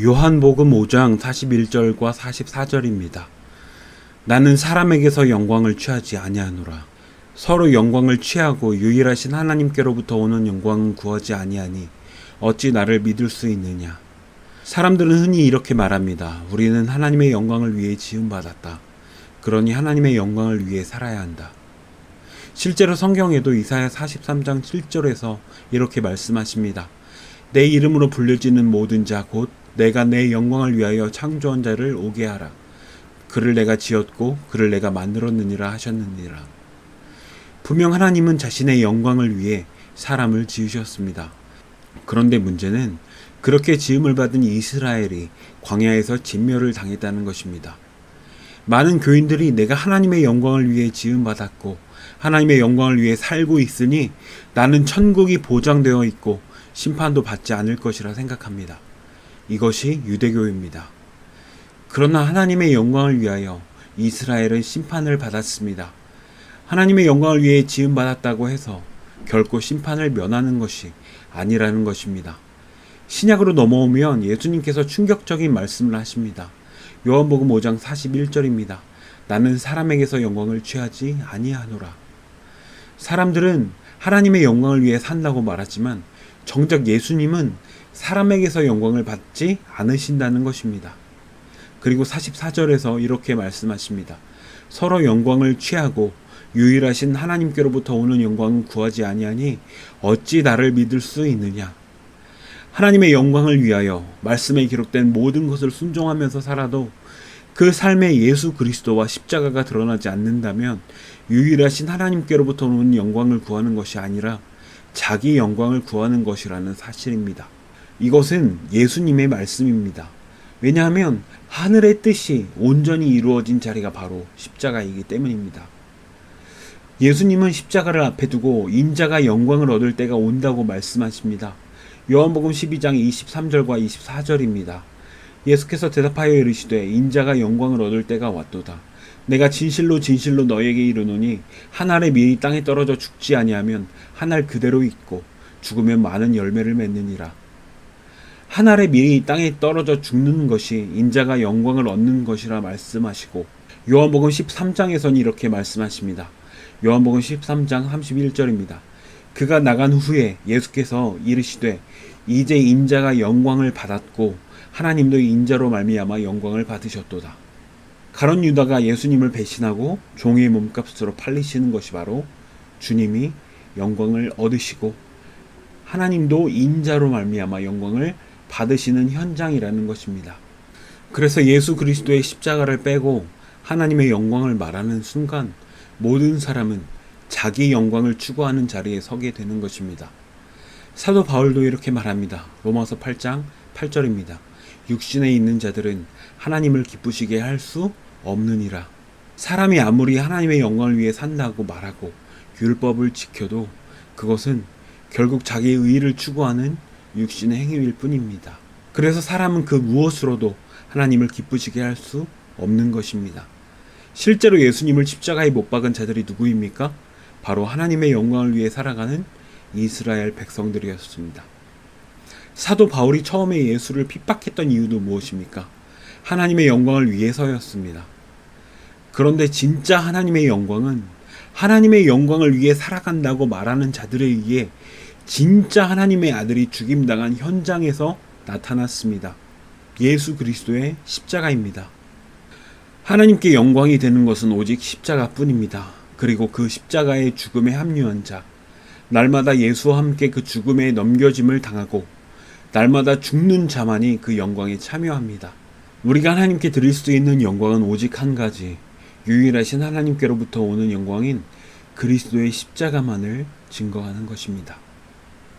요한복음 5장 41절과 44절입니다. 나는 사람에게서 영광을 취하지 아니하노라. 서로 영광을 취하고 유일하신 하나님께로부터 오는 영광은 구하지 아니하니 어찌 나를 믿을 수 있느냐. 사람들은 흔히 이렇게 말합니다. 우리는 하나님의 영광을 위해 지음받았다. 그러니 하나님의 영광을 위해 살아야 한다. 실제로 성경에도 이사야 43장 7절에서 이렇게 말씀하십니다. 내 이름으로 불려지는 모든 자 곧 내가 내 영광을 위하여 창조한 자를 오게 하라. 그를 내가 지었고 그를 내가 만들었느니라 하셨느니라. 분명 하나님은 자신의 영광을 위해 사람을 지으셨습니다. 그런데 문제는 그렇게 지음을 받은 이스라엘이 광야에서 진멸을 당했다는 것입니다. 많은 교인들이 내가 하나님의 영광을 위해 지음받았고 하나님의 영광을 위해 살고 있으니 나는 천국이 보장되어 있고 심판도 받지 않을 것이라 생각합니다. 이것이 유대교입니다. 그러나 하나님의 영광을 위하여 이스라엘은 심판을 받았습니다. 하나님의 영광을 위해 지음받았다고 해서 결코 심판을 면하는 것이 아니라는 것입니다. 신약으로 넘어오면 예수님께서 충격적인 말씀을 하십니다. 요한복음 5장 41절입니다. 나는 사람에게서 영광을 취하지 아니하노라. 사람들은 하나님의 영광을 위해 산다고 말하지만 정작 예수님은 사람에게서 영광을 받지 않으신다는 것입니다. 그리고 44절에서 이렇게 말씀하십니다. 서로 영광을 취하고 유일하신 하나님께로부터 오는 영광은 구하지 아니하니 어찌 나를 믿을 수 있느냐. 하나님의 영광을 위하여 말씀에 기록된 모든 것을 순종하면서 살아도 그 삶에 예수 그리스도와 십자가가 드러나지 않는다면 유일하신 하나님께로부터 오는 영광을 구하는 것이 아니라 자기 영광을 구하는 것이라는 사실입니다. 이것은 예수님의 말씀입니다. 왜냐하면 하늘의 뜻이 온전히 이루어진 자리가 바로 십자가이기 때문입니다. 예수님은 십자가를 앞에 두고 인자가 영광을 얻을 때가 온다고 말씀하십니다. 요한복음 12장 23절과 24절입니다. 예수께서 대답하여 이르시되 인자가 영광을 얻을 때가 왔도다. 내가 진실로 진실로 너에게 이르노니 한 알의 밀이 땅에 떨어져 죽지 아니하면 한 알 그대로 있고 죽으면 많은 열매를 맺느니라. 한 알의 밀이 땅에 떨어져 죽는 것이 인자가 영광을 얻는 것이라 말씀하시고 요한복음 13장에서는 이렇게 말씀하십니다. 요한복음 13장 31절입니다. 그가 나간 후에 예수께서 이르시되 이제 인자가 영광을 받았고 하나님도 인자로 말미암아 영광을 받으셨도다. 가룟 유다가 예수님을 배신하고 종의 몸값으로 팔리시는 것이 바로 주님이 영광을 얻으시고 하나님도 인자로 말미암아 영광을 받으시는 현장이라는 것입니다. 그래서 예수 그리스도의 십자가를 빼고 하나님의 영광을 말하는 순간 모든 사람은 자기 영광을 추구하는 자리에 서게 되는 것입니다. 사도 바울도 이렇게 말합니다. 로마서 8장 8절입니다. 육신에 있는 자들은 하나님을 기쁘시게 할 수 없느니라. 사람이 아무리 하나님의 영광을 위해 산다고 말하고 율법을 지켜도 그것은 결국 자기의 의를 추구하는 육신의 행위일 뿐입니다. 그래서 사람은 그 무엇으로도 하나님을 기쁘시게 할 수 없는 것입니다. 실제로 예수님을 십자가에 못 박은 자들이 누구입니까? 바로 하나님의 영광을 위해 살아가는 이스라엘 백성들이었습니다. 사도 바울이 처음에 예수를 핍박했던 이유도 무엇입니까? 하나님의 영광을 위해서였습니다. 그런데 진짜 하나님의 영광은 하나님의 영광을 위해 살아간다고 말하는 자들에 의해 진짜 하나님의 아들이 죽임당한 현장에서 나타났습니다. 예수 그리스도의 십자가입니다. 하나님께 영광이 되는 것은 오직 십자가뿐입니다. 그리고 그 십자가의 죽음에 합류한 자, 날마다 예수와 함께 그 죽음에 넘겨짐을 당하고 날마다 죽는 자만이 그 영광에 참여합니다. 우리가 하나님께 드릴 수 있는 영광은 오직 한 가지, 유일하신 하나님께로부터 오는 영광인 그리스도의 십자가만을 증거하는 것입니다.